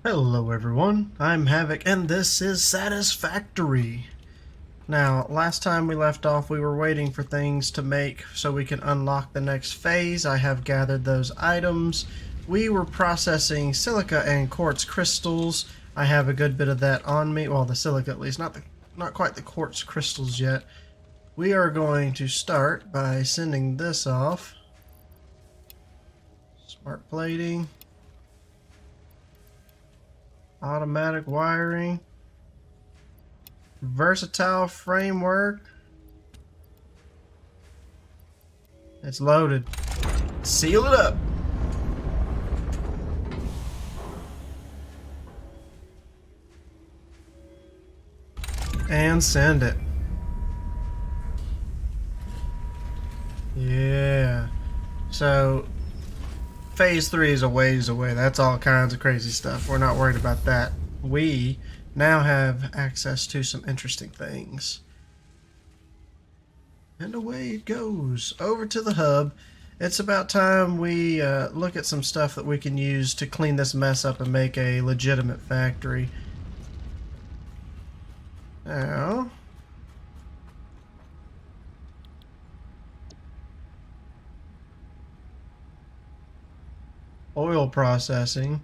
Hello everyone, I'm Havoc and this is Satisfactory. Now, last time we left off we were waiting for things to make so we can unlock the next phase. I have gathered those items. We were processing silica and quartz crystals. I have a good bit of that on me, well the silica at least, not quite the quartz crystals yet. We are going to start by sending this off. Smart plating. Automatic wiring. Versatile framework. It's loaded. Seal it up. And send it. Yeah. So, phase 3 is a ways away. That's all kinds of crazy stuff. We're not worried about that. We now have access to some interesting things. And away it goes. Over to the hub. It's about time we look at some stuff that we can use to clean this mess up and make a legitimate factory. Now, oil processing,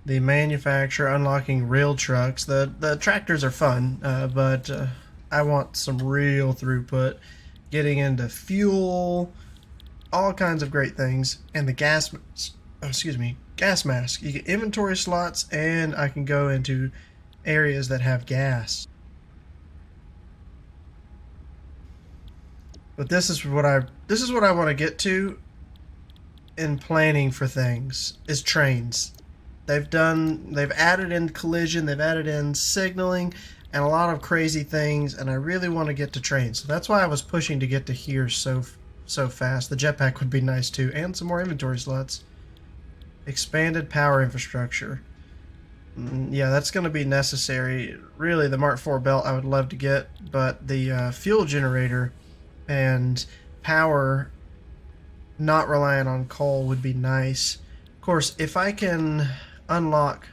the manufacturer, unlocking real trucks. The tractors are fun, but I want some real throughput. Getting into fuel, all kinds of great things, and the gas mask. You get inventory slots, and I can go into areas that have gas. But this is what I want to get to in planning for things is trains. They've added in collision, they've added in signaling, and a lot of crazy things, and I really want to get to trains. So that's why I was pushing to get to here so fast. The jetpack would be nice too, and some more inventory slots. Expanded power infrastructure. Yeah, that's going to be necessary. Really, the Mark IV belt I would love to get, but the fuel generator and power not reliant on coal would be nice. Of course, if I can unlock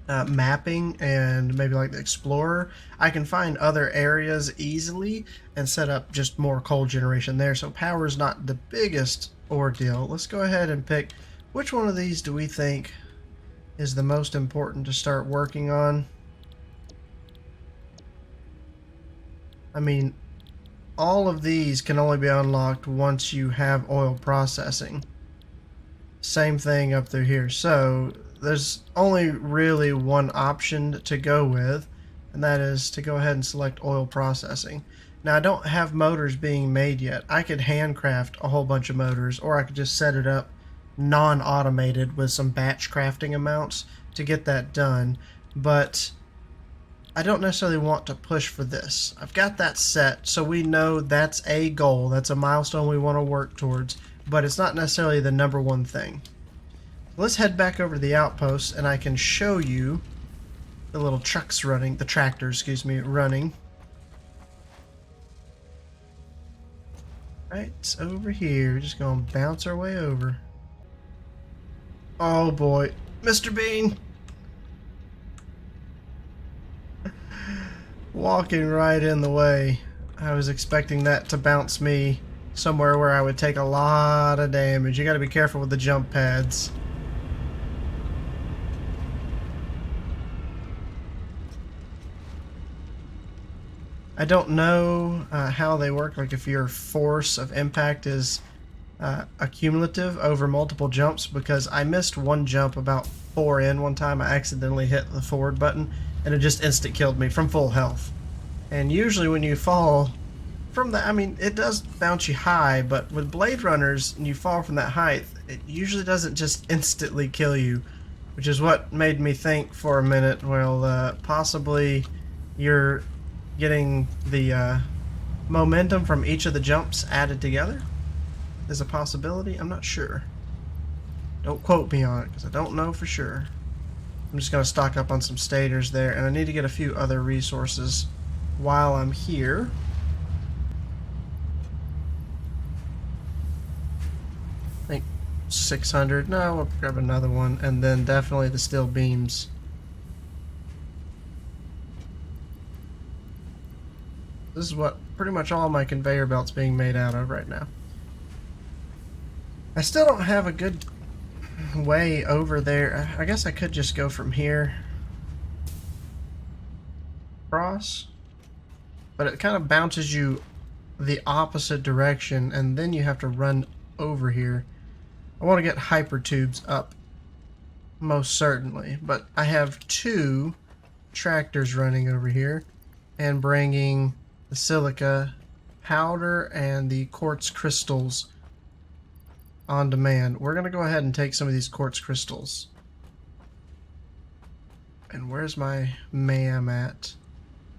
mapping and maybe like the Explorer, I can find other areas easily and set up just more coal generation there, so power is not the biggest ordeal. Let's go ahead and pick which one of these do we think is the most important to start working on. I mean, all of these can only be unlocked once you have oil processing. Same thing up through here. So there's only really one option to go with, and that is to go ahead and select oil processing. Now I don't have motors being made yet. I could handcraft a whole bunch of motors, or I could just set it up non-automated with some batch crafting amounts to get that done. But I don't necessarily want to push for this. I've got that set, so we know that's a goal. That's a milestone we want to work towards, but it's not necessarily the number one thing. Let's head back over to the outpost, and I can show you the little trucks running, the tractors, excuse me, running. Right, it's over here. We're just going to bounce our way over. Oh boy, Mr. Bean! Walking right in the way. I was expecting that to bounce me somewhere where I would take a lot of damage. You gotta be careful with the jump pads. I don't know how they work, like if your force of impact is accumulative over multiple jumps, because I missed one jump about 4 in one time. I accidentally hit the forward button and it just instant killed me from full health. And usually when you fall from that, I mean, it does bounce you high, but with Blade Runners and you fall from that height, it usually doesn't just instantly kill you, which is what made me think for a minute, well, possibly you're getting the momentum from each of the jumps added together is a possibility. I'm not sure. Don't quote me on it, because I don't know for sure. I'm just going to stock up on some stators there, and I need to get a few other resources while I'm here. I think 600. No, we'll grab another one, and then definitely the steel beams. This is what pretty much all my conveyor belt's being made out of right now. I still don't have a good way over there. I guess I could just go from here across, but it kind of bounces you the opposite direction, and then you have to run over here. I want to get hyper tubes up, most certainly, but I have 2 tractors running over here and bringing the silica powder and the quartz crystals on demand. We're going to go ahead and take some of these quartz crystals. And where's my MAM at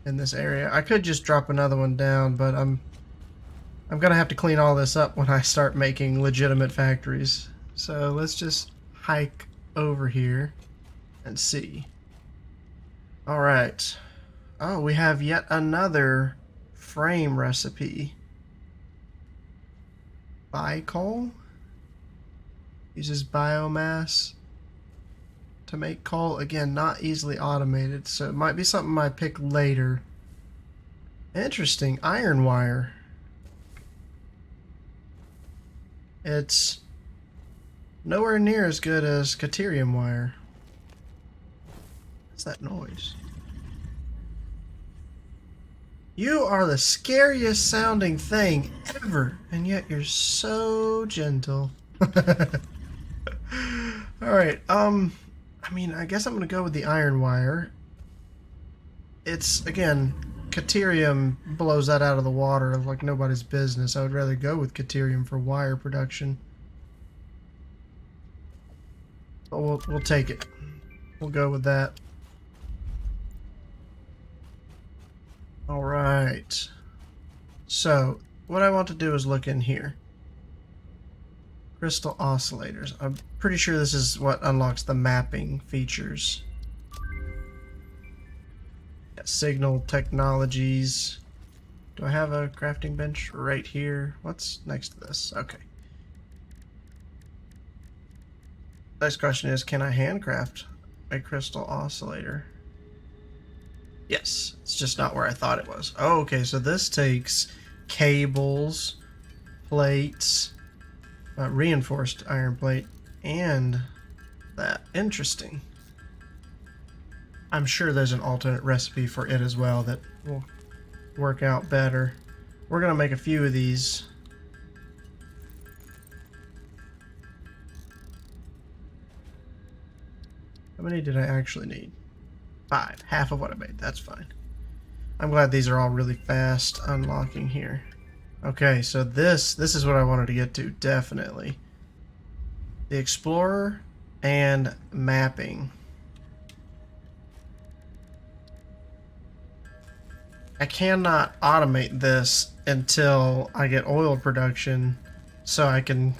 in this area? I could just drop another one down, but I'm going to have to clean all this up when I start making legitimate factories. So let's just hike over here and see. Alright. Oh, we have yet another frame recipe. Coal uses biomass to make coal. Again, not easily automated, so it might be something I pick later. Interesting. Iron wire. It's nowhere near as good as Caterium wire. What's that noise? You are the scariest sounding thing ever, and yet you're so gentle. Alright, I mean, I guess I'm gonna go with the iron wire. It's, again, Caterium blows that out of the water like nobody's business. I would rather go with Caterium for wire production. But we'll take it. We'll go with that. Alright. So, what I want to do is look in here. Crystal oscillators. I'm pretty sure this is what unlocks the mapping features. Signal technologies. Do I have a crafting bench right here? What's next to this? Okay. Next question is, can I handcraft a crystal oscillator? Yes, it's just not where I thought it was. Oh, okay, so this takes cables, plates, reinforced iron plate, and that. Interesting. I'm sure there's an alternate recipe for it as well that will work out better. We're going to make a few of these. How many did I actually need? 5. Half of what I made. That's fine. I'm glad these are all really fast unlocking here. Okay, so this is what I wanted to get to, definitely. The Explorer and mapping. I cannot automate this until I get oil production, so I can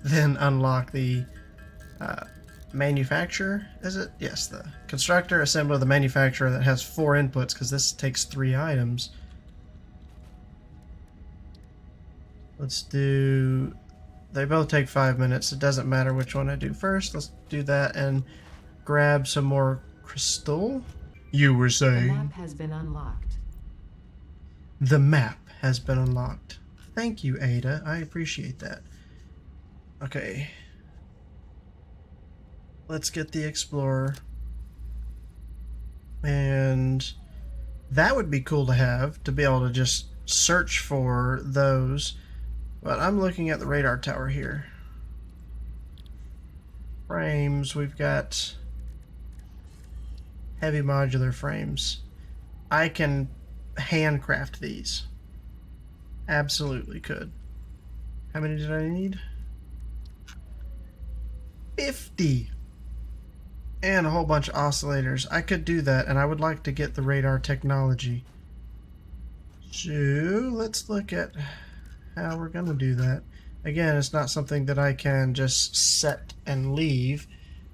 then unlock the manufacturer, is it? Yes, the constructor, assembler, the manufacturer that has 4 inputs, because this takes 3 items. Let's do... They both take 5 minutes. It doesn't matter which one I do first. Let's do that and grab some more crystal. You were saying? The map has been unlocked. The map has been unlocked. Thank you, Ada. I appreciate that. Okay. Let's get the Explorer. And that would be cool to have, to be able to just search for those. But I'm looking at the radar tower here. Frames, we've got heavy modular frames. I can handcraft these. Absolutely could. How many did I need? 50! And a whole bunch of oscillators. I could do that, and I would like to get the radar technology. So, let's look at how we're going to do that. Again, it's not something that I can just set and leave.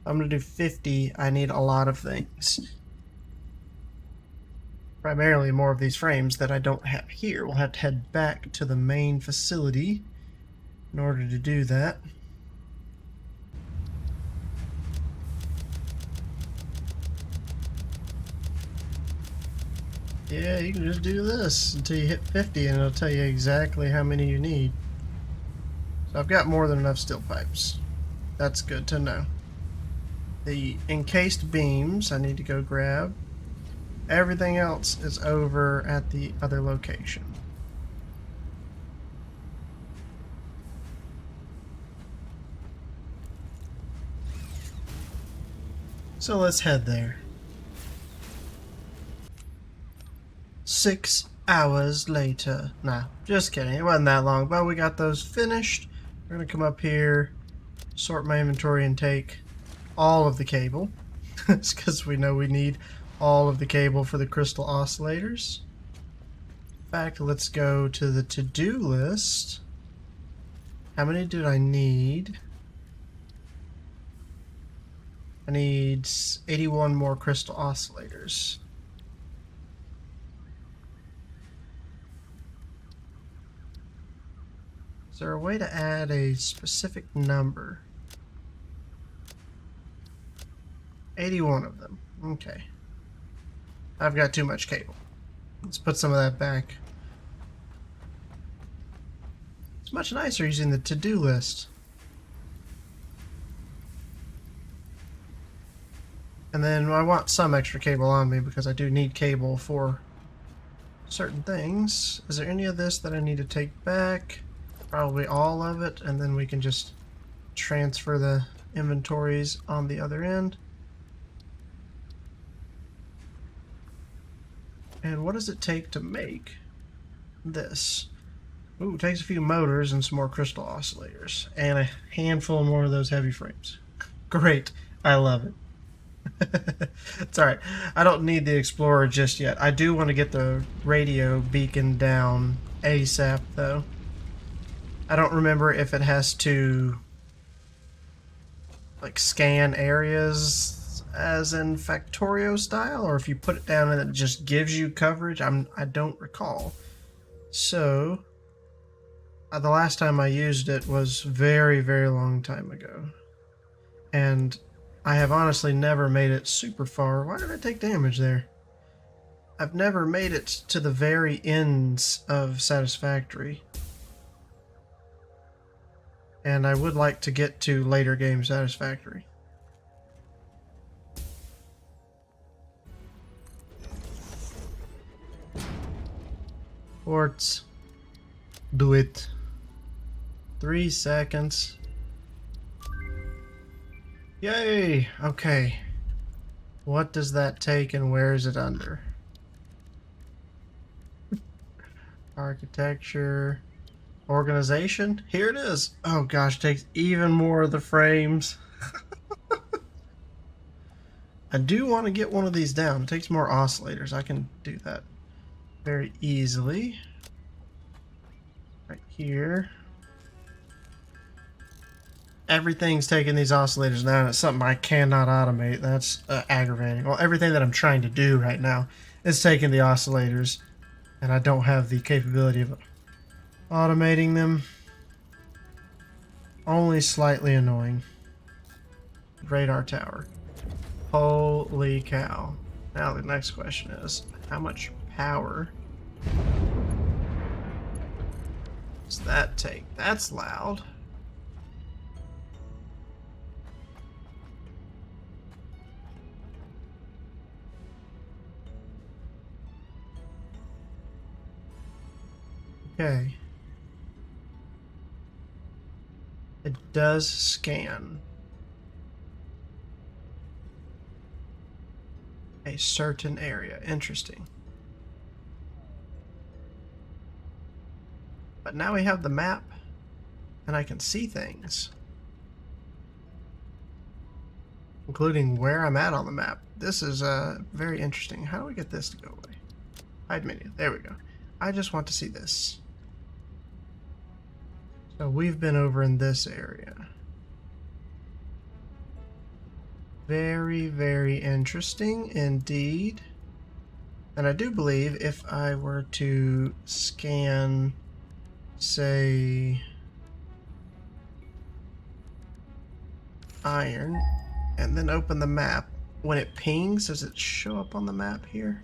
I'm going to do 50. I need a lot of things. Primarily more of these frames that I don't have here. We'll have to head back to the main facility in order to do that. Yeah, you can just do this until you hit 50 and it'll tell you exactly how many you need. So I've got more than enough steel pipes. That's good to know. The encased beams I need to go grab. Everything else is over at the other location. So let's head there. 6 hours later. Nah, just kidding. It wasn't that long, but we got those finished. We're gonna come up here, sort my inventory, and take all of the cable. It's because we know we need all of the cable for the crystal oscillators. In fact, let's go to the to-do list. How many did I need? I need 81 more crystal oscillators. Is there a way to add a specific number? 81 of them. Okay. I've got too much cable. Let's put some of that back. It's much nicer using the to-do list. And then I want some extra cable on me because I do need cable for certain things. Is there any of this that I need to take back? Probably all of it, and then we can just transfer the inventories on the other end. And what does it take to make this? Ooh, it takes a few motors and some more crystal oscillators. And a handful more of those heavy frames. Great. I love it. It's alright. I don't need the Explorer just yet. I do want to get the radio beacon down ASAP, though. I don't remember if it has to like scan areas as in Factorio style, or if you put it down and it just gives you coverage. I don't recall. So the last time I used it was very, very long time ago. And I have honestly never made it super far. Why did I take damage there? I've never made it to the very ends of Satisfactory. And I would like to get to later game Satisfactory. Quartz. Do it. 3 seconds. Yay! Okay. What does that take and where is it under? Architecture. Organization? Here it is. Oh gosh, it takes even more of the frames. I do want to get one of these down. It takes more oscillators. I can do that very easily. Right here. Everything's taking these oscillators down. It's something I cannot automate. That's aggravating. Well, everything that I'm trying to do right now is taking the oscillators, and I don't have the capability of automating them. Only slightly annoying. Radar tower. Holy cow. Now the next question is, how much power does that take? That's loud. Okay. It does scan a certain area. Interesting. But now we have the map, and I can see things, including where I'm at on the map. This is very interesting. How do we get this to go away? Hide menu. There we go. I just want to see this. So we've been over in this area. Very, very interesting indeed. And I do believe if I were to scan, say, iron, and then open the map, when it pings, does it show up on the map here?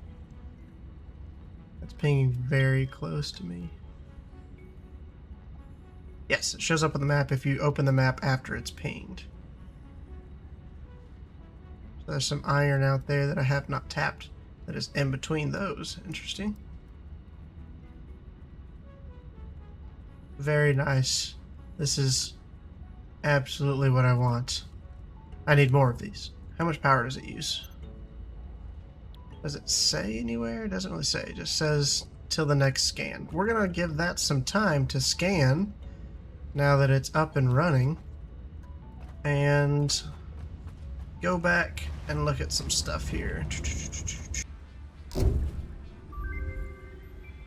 That's pinging very close to me. Yes, it shows up on the map if you open the map after it's pinged. So there's some iron out there that I have not tapped that is in between those. Interesting. Very nice. This is absolutely what I want. I need more of these. How much power does it use? Does it say anywhere? It doesn't really say. It just says till the next scan. We're going to give that some time to scan now that it's up and running. And go back and look at some stuff here.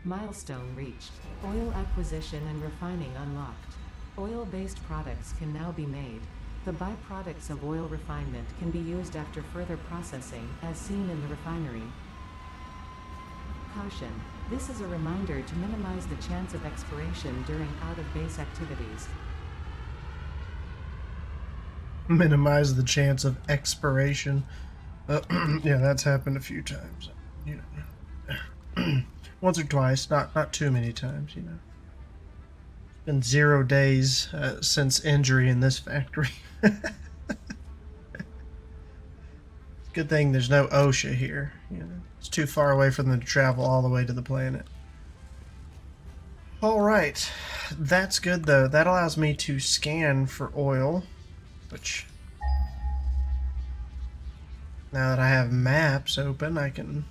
Milestone reached. Oil acquisition and refining unlocked. Oil-based products can now be made. The byproducts of oil refinement can be used after further processing, as seen in the refinery. Caution. This is a reminder to minimize the chance of expiration during out-of-base activities. Minimize the chance of expiration. Yeah, that's happened a few times. You know, once or twice, not too many times. You know, it's been 0 days since injury in this factory. Good thing there's no OSHA here. You know, it's too far away for them to travel all the way to the planet. All right, that's good though. That allows me to scan for oil, which now that I have maps open, I can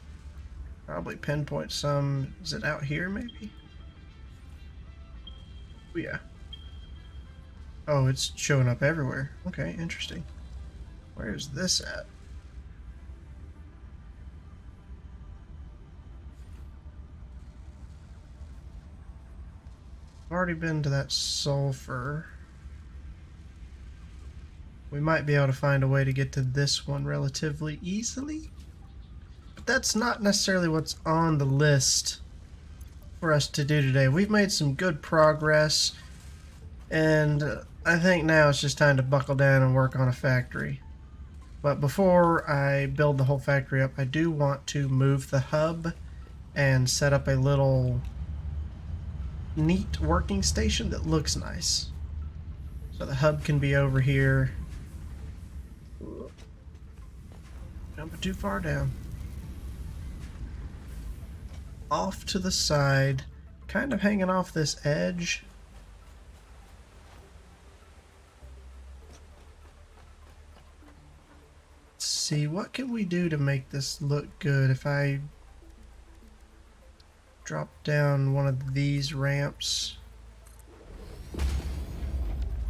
probably pinpoint some. Is it out here maybe? Oh, yeah. Oh, it's showing up everywhere. Okay, interesting. Where is this at? I've already been to that sulfur. We might be able to find a way to get to this one relatively easily. But that's not necessarily what's on the list for us to do today. We've made some good progress, and I think now it's just time to buckle down and work on a factory. But before I build the whole factory up, I do want to move the hub and set up a little neat working station that looks nice. So the hub can be over here. Jumping too far down. Off to the side, kind of hanging off this edge. Let's see, what can we do to make this look good? If I drop down one of these ramps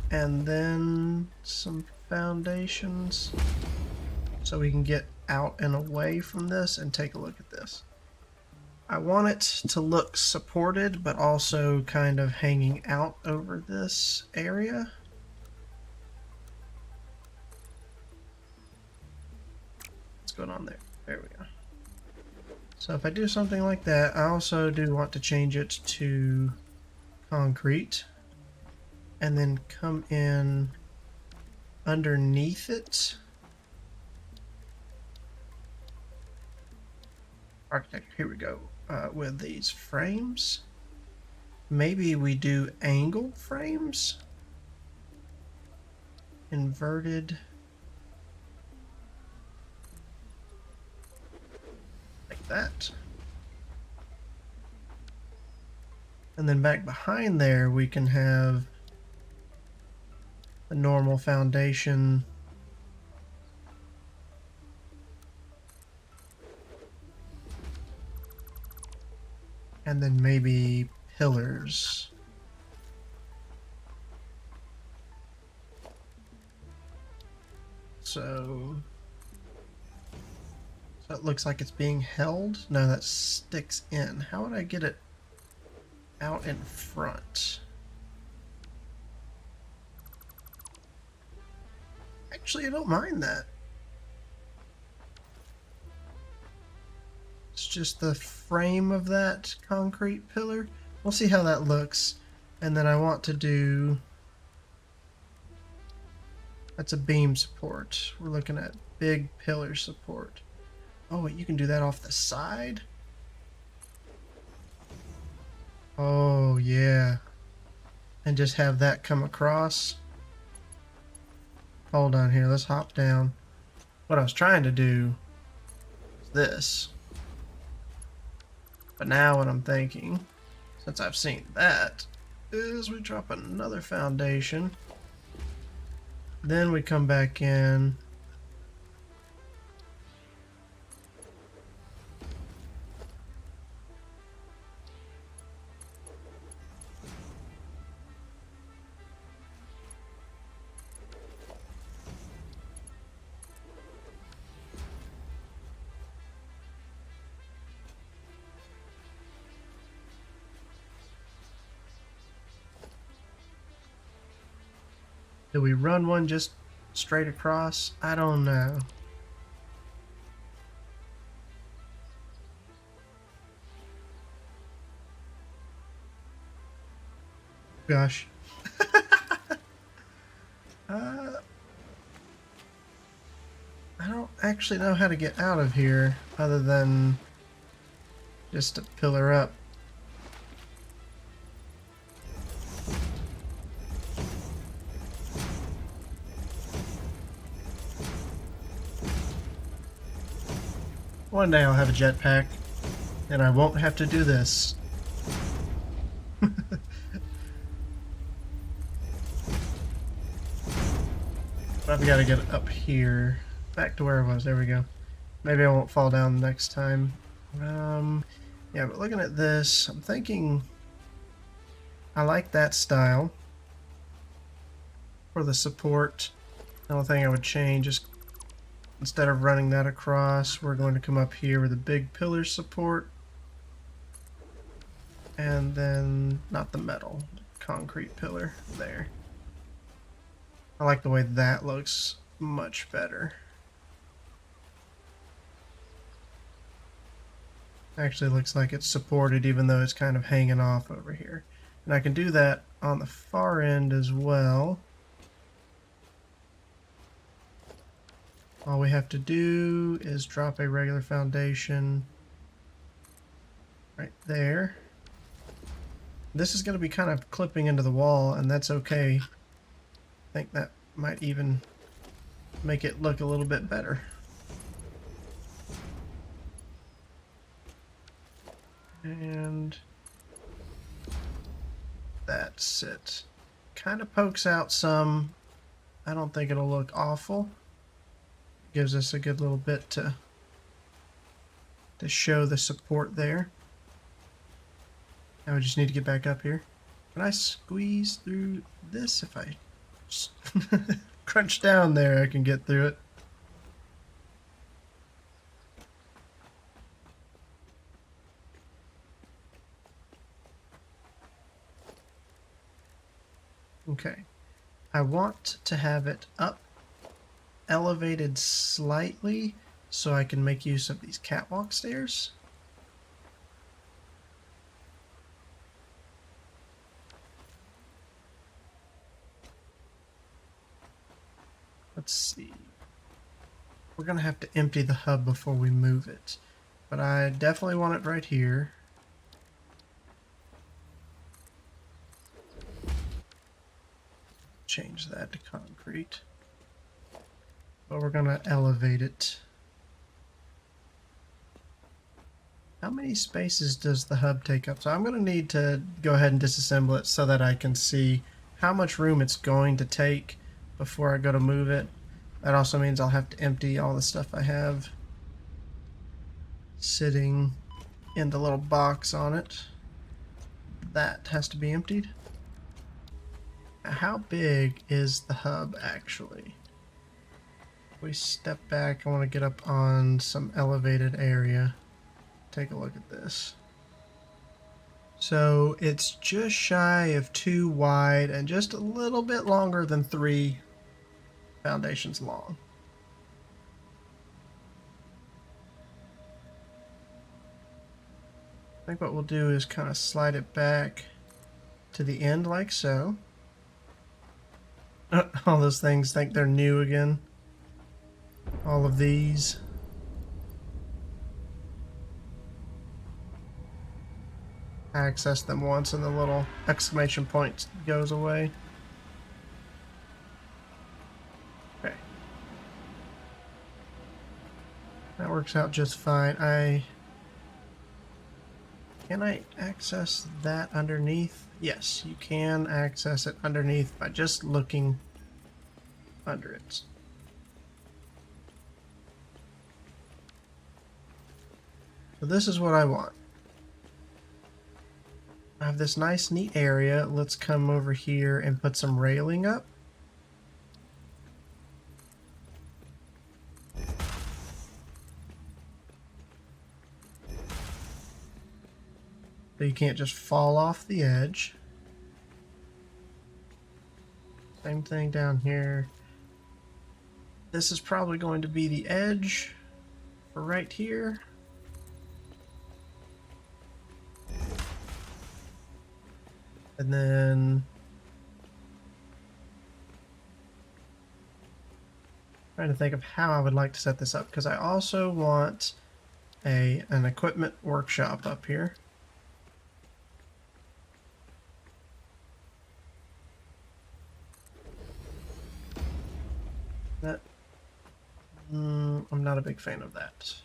and then some foundations so we can get out and away from this and take a look at this. I want it to look supported but also kind of hanging out over this area. What's going on there? There we go. So if I do something like that, I also do want to change it to concrete and then come in underneath it. Architecture, here we go. With these frames. Maybe we do angle frames. Inverted. Like that. And then back behind there we can have a normal foundation. And then maybe pillars. So it looks like it's being held. No, that sticks in. How would I get it out in front? Actually, I don't mind that. It's just the frame of that concrete pillar. We'll see how that looks. And then I want to do... That's a beam support. We're looking at big pillar support. Oh, wait, you can do that off the side? Oh, yeah. And just have that come across. Hold on here. Let's hop down. What I was trying to do is this. But now what I'm thinking, since I've seen that, is we drop another foundation. Then we come back in. Do we run one just straight across? I don't know. Gosh. uh, I don't actually know how to get out of here other than just to pillar up. One day I'll have a jetpack and I won't have to do this. But I've got to get up here. Back to where I was. There we go. Maybe I won't fall down next time. Yeah, but looking at this, I'm thinking I like that style for the support. The only thing I would change is instead of running that across, we're going to come up here with a big pillar support. And then, not the metal, concrete pillar there. I like the way that looks much better. Actually looks like it's supported even though it's kind of hanging off over here. And I can do that on the far end as well. All we have to do is drop a regular foundation right there. This is going to be kind of clipping into the wall, and that's okay. I think that might even make it look a little bit better. And that's it. Kind of pokes out some. I don't think it'll look awful. Gives us a good little bit to show the support there. Now we just need to get back up here. Can I squeeze through this? If I just crunch down there, I can get through it. Okay. I want to have it up, elevated slightly, so I can make use of these catwalk stairs. Let's see. We're going to have to empty the hub before we move it, but I definitely want it right here. Change that to concrete. But we're going to elevate it. How many spaces does the hub take up? So I'm going to need to go ahead and disassemble it so that I can see how much room it's going to take before I go to move it. That also means I'll have to empty all the stuff I have sitting in the little box on it. That has to be emptied. How big is the hub actually? If we step back, I want to get up on some elevated area. Take a look at this. So it's just shy of 2 wide and just a little bit longer than 3 foundations long. I think what we'll do is kind of slide it back to the end like so. All those things think they're new again. All of these. access them once and the little exclamation point goes away. Okay. That works out just fine. Can I access that underneath? Yes, you can access it underneath by just looking under it. So this is what I want. I have this nice neat area. Let's come over here and put some railing up. So you can't just fall off the edge. Same thing down here. This is probably going to be the edge for right here. And then trying to think of how I would like to set this up, because I also want an equipment workshop up here. That I'm not a big fan of that.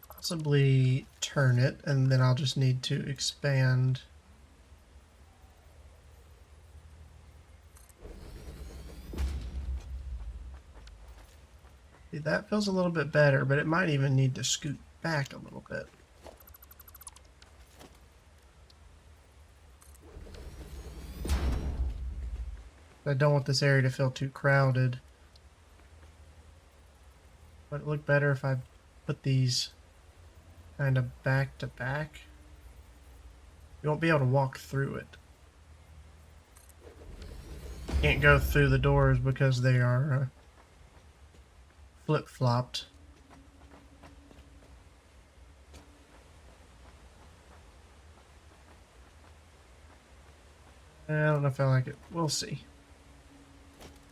Possibly turn it, and then I'll just need to expand. See, that feels a little bit better, but it might even need to scoot back a little bit. I don't want this area to feel too crowded. Would it look better if I put these kind of back to back? You won't be able to walk through it. Can't go through the doors because they are flip-flopped. I don't know if I like it. We'll see.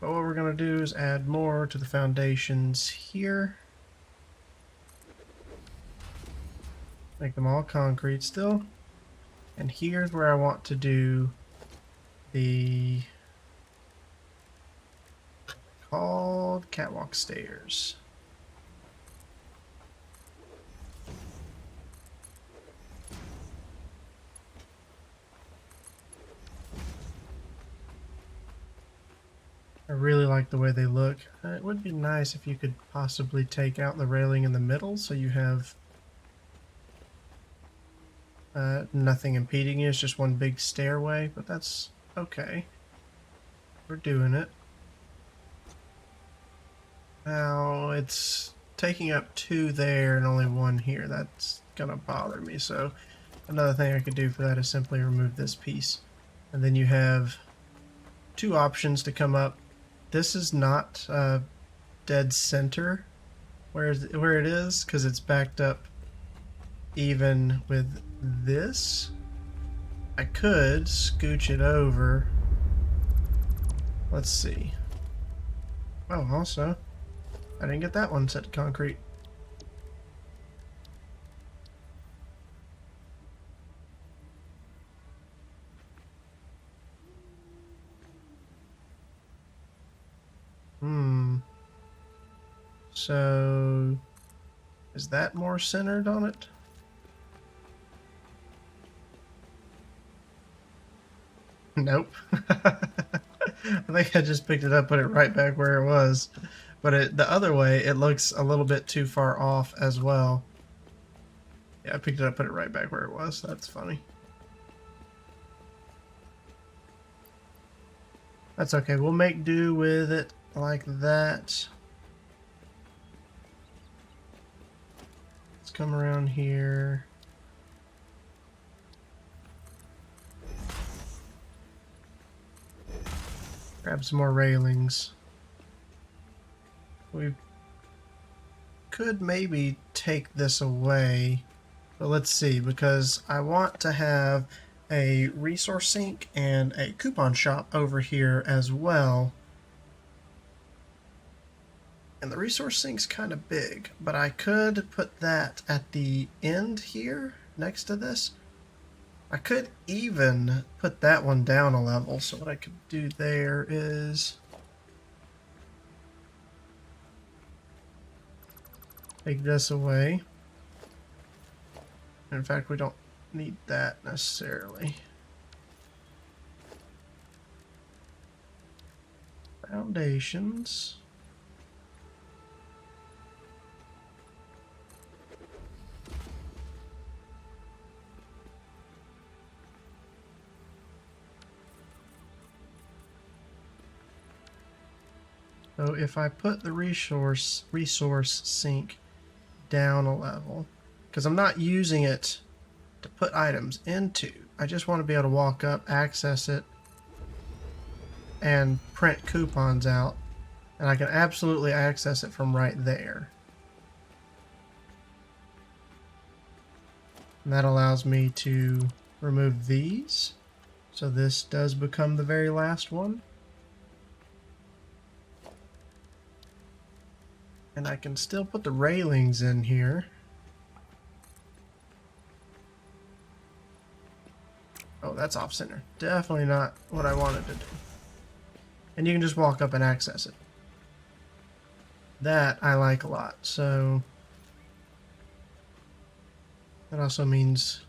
But what we're going to do is add more to the foundations here. Make them all concrete still. And here's where I want to do the called catwalk stairs. I really like the way they look. It would be nice if you could possibly take out the railing in the middle so you have nothing impeding you. It's just one big stairway, but that's okay. We're doing it. Now it's taking up 2 there and only 1 here. That's gonna bother me. So another thing I could do for that is simply remove this piece. And then you have 2 options to come up. This is not dead center where it is, because it's backed up even with this. I could scooch it over. Let's see. Oh, also, I didn't get that one set to concrete. So, is that more centered on it? Nope. I think I just picked it up, put it right back where it was. But the other way, it looks a little bit too far off as well. Yeah, I picked it up, put it right back where it was. That's funny. That's okay. We'll make do with it like that. Let's come around here. Grab some more railings. We could maybe take this away, but let's see, because I want to have a resource sink and a coupon shop over here as well. And the resource sink's kind of big, but I could put that at the end here next to this. I could even put that one down a level. So what I could do there is take this away. In fact, we don't need that necessarily. Foundations. So if I put the resource sink down a level, because I'm not using it to put items into, I just want to be able to walk up, access it, and print coupons out, and I can absolutely access it from right there. And that allows me to remove these, so this does become the very last one. And I can still put the railings in here. Oh, that's off center. Definitely not what I wanted to do. And you can just walk up and access it. That I like a lot. So that also means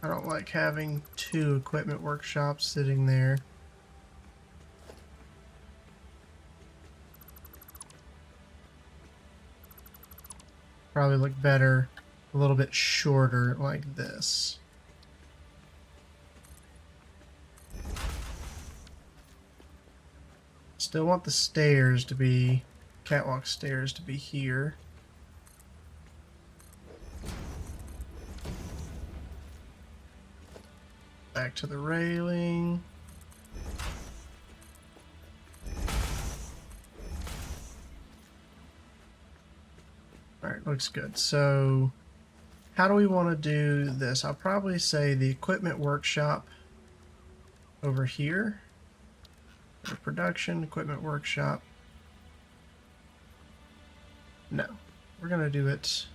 I don't like having two equipment workshops sitting there. Probably look better a little bit shorter like this. Still want the stairs to be, catwalk stairs to be here. Back to the railing. Alright, looks good. So, how do we want to do this? I'll probably say the equipment workshop over here. Or production, equipment workshop. No, we're going to do it.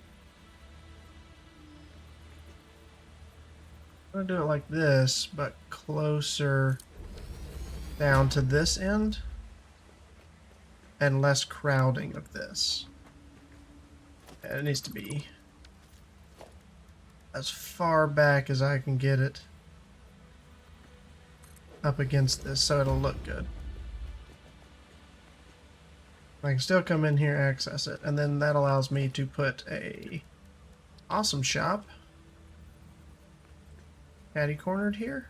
I'm going to do it like this, but closer down to this end. And less crowding of this. And it needs to be as far back as I can get it up against this so it'll look good. I can still come in here, access it, and then that allows me to put a awesome shop catty cornered here.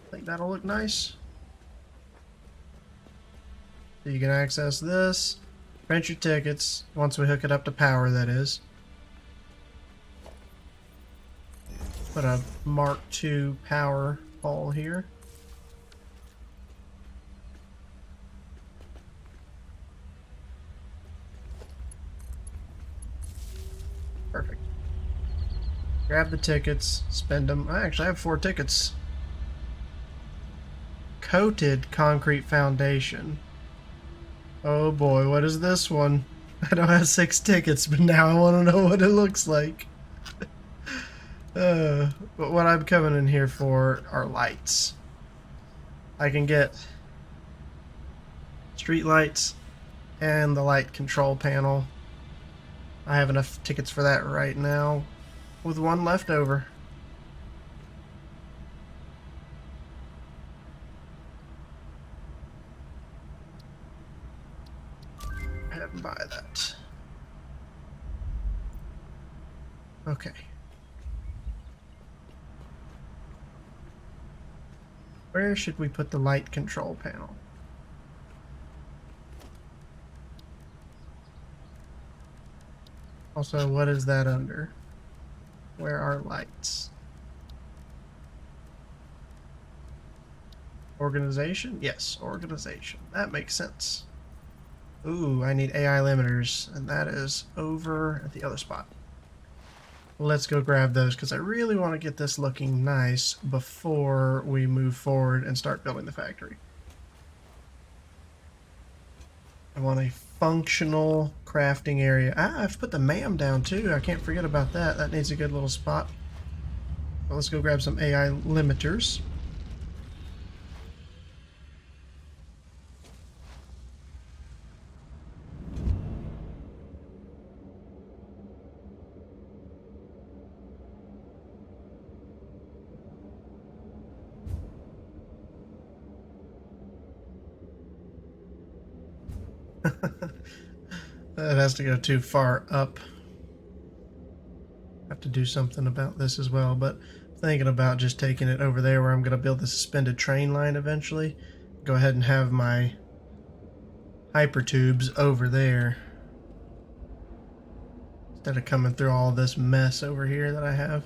I think that'll look nice. So you can access this, print your tickets once we hook it up to power, that is. Put a Mark II power pole here. Perfect. Grab the tickets, spend them. I actually have 4 tickets. Coated concrete foundation. Oh boy, what is this one? I don't have 6 tickets, but now I want to know what it looks like. But what I'm coming in here for are lights. I can get street lights and the light control panel. I have enough tickets for that right now, with 1 left over. I have to buy that. Okay. Where should we put the light control panel? Also, what is that under? Where are lights? Organization? Yes, organization. That makes sense. Ooh, I need AI limiters, and that is over at the other spot. let's go grab those because I really want to get this looking nice before we move forward and start building the factory. I want a functional crafting area. I've put the MAM down too. I can't forget about that. That needs a good little spot. Well, let's go grab some AI limiters. That has to go too far up. Have to do something about this as well, but thinking about just taking it over there where I'm going to build the suspended train line eventually. Go ahead and have my hypertubes over there instead of coming through all this mess over here that I have.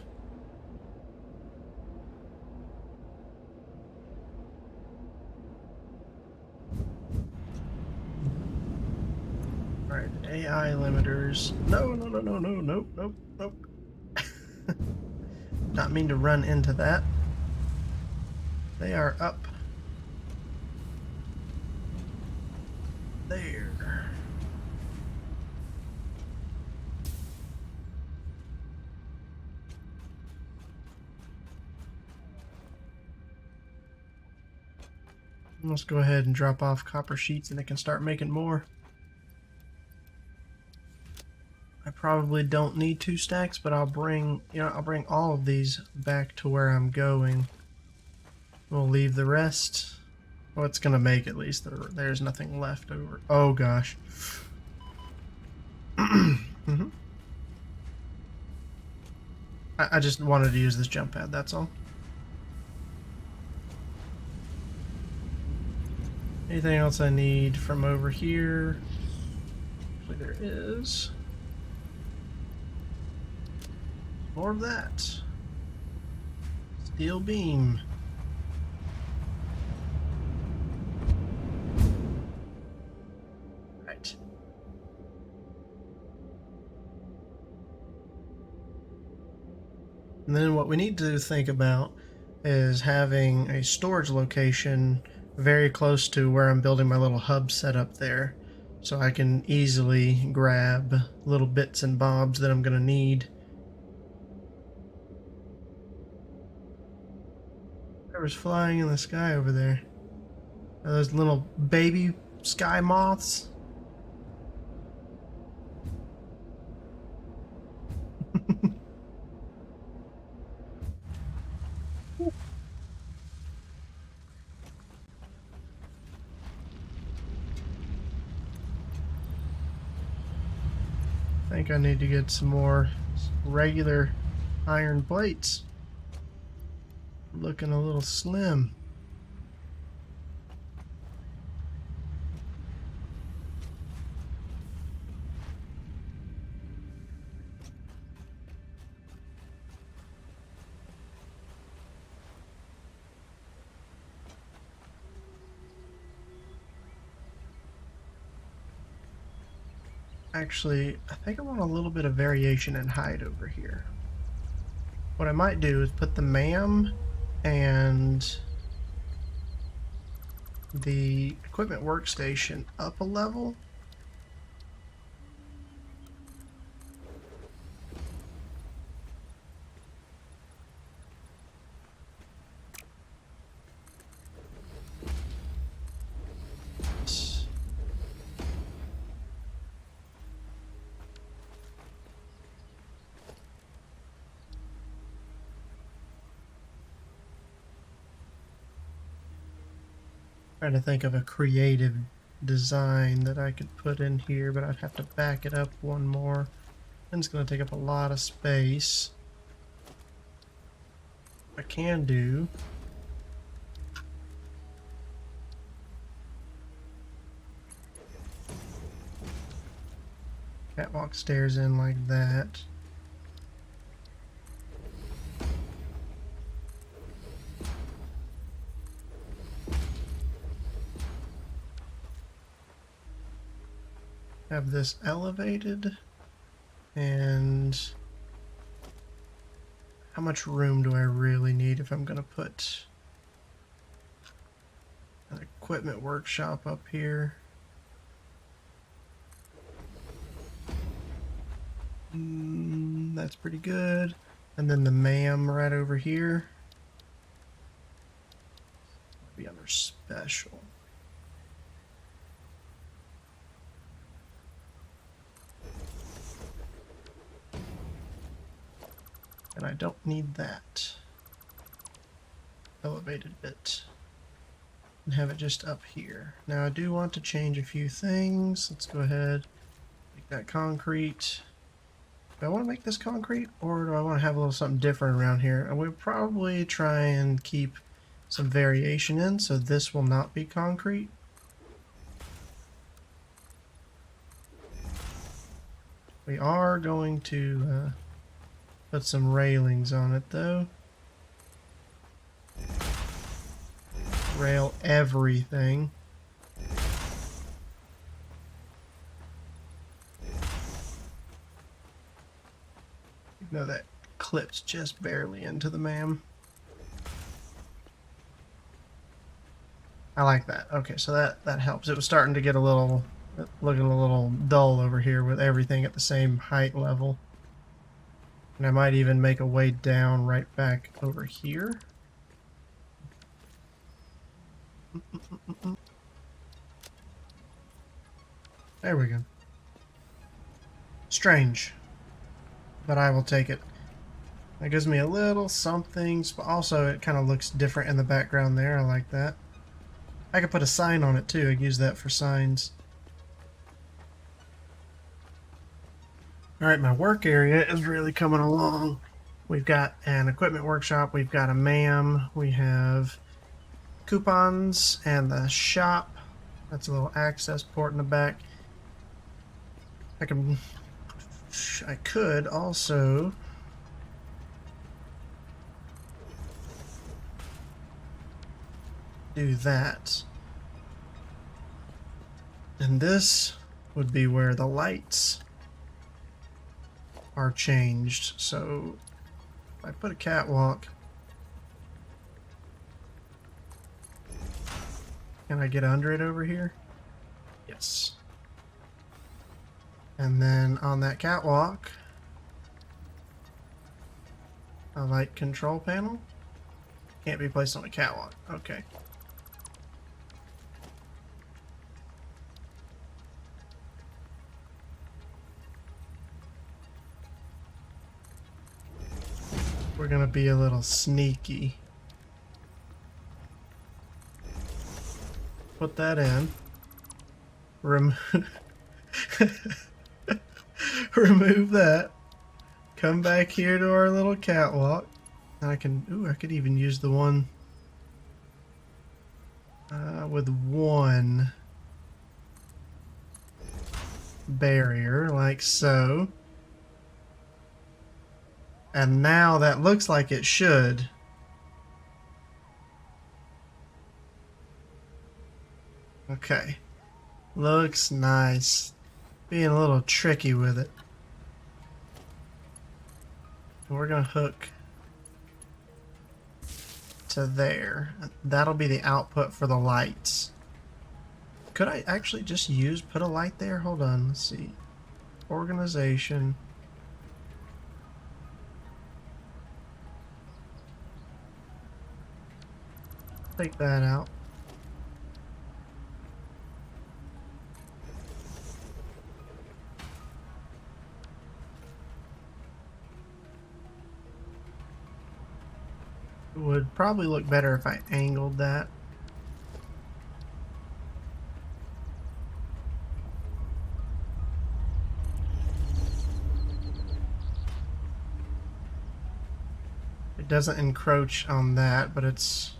Alright, AI limiters. No, no, no, no, no, nope, nope, nope. Not mean to run into that. They are up there. Let's go ahead and drop off copper sheets and it can start making more. I probably don't need 2 stacks, but I'll bring all of these back to where I'm going. We'll leave the rest. Well, it's gonna make at least there's nothing left over. Oh gosh. Mm-hmm. I just wanted to use this jump pad, that's all. Anything else I need from over here? Actually, there is. More of that. Steel beam. Right. And then what we need to think about is having a storage location very close to where I'm building my little hub setup there, so I can easily grab little bits and bobs that I'm going to need. Whatever's flying in the sky over there. Are those little baby sky moths? I think I need to get some more regular iron plates. Looking a little slim. Actually, I think I want a little bit of variation in height over here. What I might do is put the MAM and the equipment workstation up a level. Trying to think of a creative design that I could put in here, but I'd have to back it up one more. And it's going to take up a lot of space. I can do. Catwalk stairs in like that. Have this elevated and how much room do I really need if I'm going to put an equipment workshop up here? That's pretty good. And then the MAM right over here. Be under special. And I don't need that elevated bit. And have it just up here. Now I do want to change a few things. Let's go ahead, make that concrete. Do I want to make this concrete, or do I want to have a little something different around here? And we'll probably try and keep some variation in, so this will not be concrete. We are going to put some railings on it, though. Rail everything. No, that clips just barely into the MAM. I like that. Okay, so that helps. It was starting to get looking a little dull over here with everything at the same height level. And I might even make a way down right back over here. There we go. Strange, but I will take it. That gives me a little something, but also it kind of looks different in the background there. I like that. I could put a sign on it too. I use that for signs. Alright, my work area is really coming along. We've got an equipment workshop, we've got a MAM, we have coupons and the shop. That's a little access port in the back. I could also do that. And this would be where the lights are changed. So if I put a catwalk, can I get under it over here? Yes. And then on that catwalk, a light control panel. Can't be placed on a catwalk. Okay. We're gonna be a little sneaky. Put that in. Remove that. Come back here to our little catwalk. And I could even use the one with one barrier, like so. And now that looks like it should. Okay. Looks nice. Being a little tricky with it. We're gonna hook to there. That'll be the output for the lights. Could I actually just put a light there? Hold on, let's see. Organization. Take that out. It would probably look better if I angled that. It doesn't encroach on that, but it's...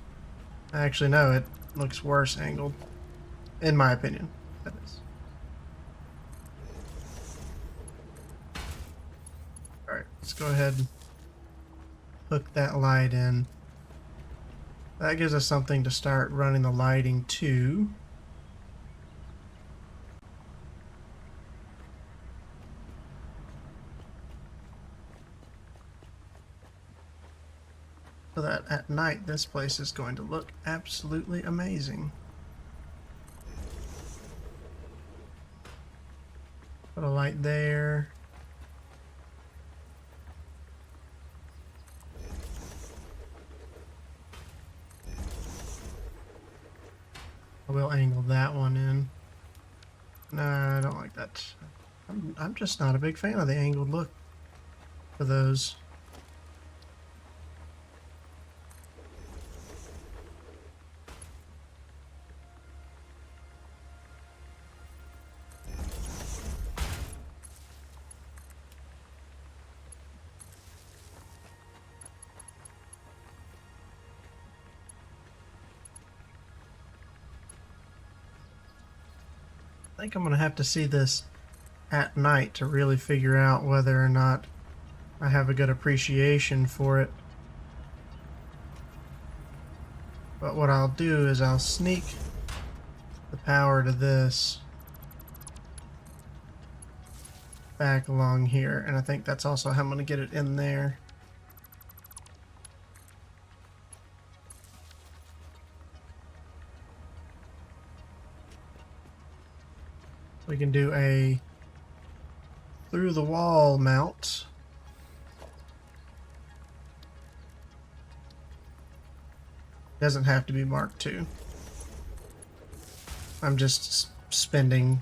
Actually, no, it looks worse angled. In my opinion, that is. Alright, let's go ahead and hook that light in. That gives us something to start running the lighting to. so that at night this place is going to look absolutely amazing. Put a light there. I will angle that one in. No, I don't like that. I'm just not a big fan of the angled look for those. I think I'm going to have to see this at night to really figure out whether or not I have a good appreciation for it. But what I'll do is I'll sneak the power to this back along here, and I think that's also how I'm going to get it in there. We can do a through the wall mount. Doesn't have to be Mark II. I'm just spending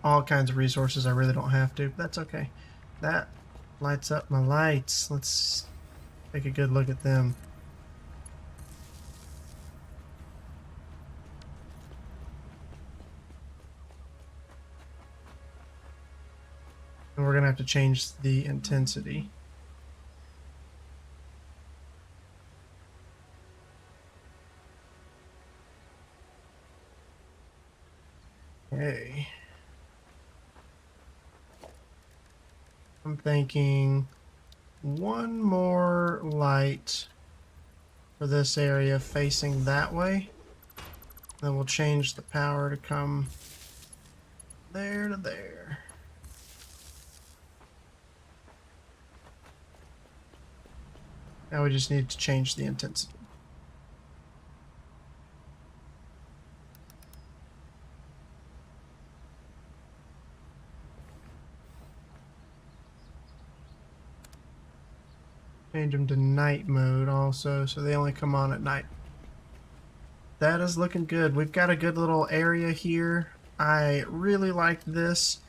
all kinds of resources I really don't have to, but that's okay. That lights up my lights. Let's take a good look at them. And we're gonna have to change the intensity. Okay. I'm thinking one more light for this area facing that way. Then we'll change the power to come there to there. Now we just need to change the intensity. Change them to night mode also, so they only come on at night. That is looking good. We've got a good little area here. I really like this.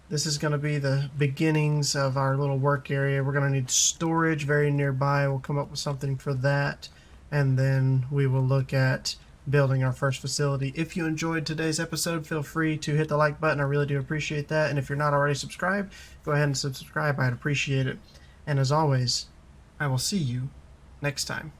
This is going to be the beginnings of our little work area. We're going to need storage very nearby. We'll come up with something for that, and then we will look at building our first facility. If you enjoyed today's episode, feel free to hit the like button. I really do appreciate that. And if you're not already subscribed, go ahead and subscribe. I'd appreciate it. And as always, I will see you next time.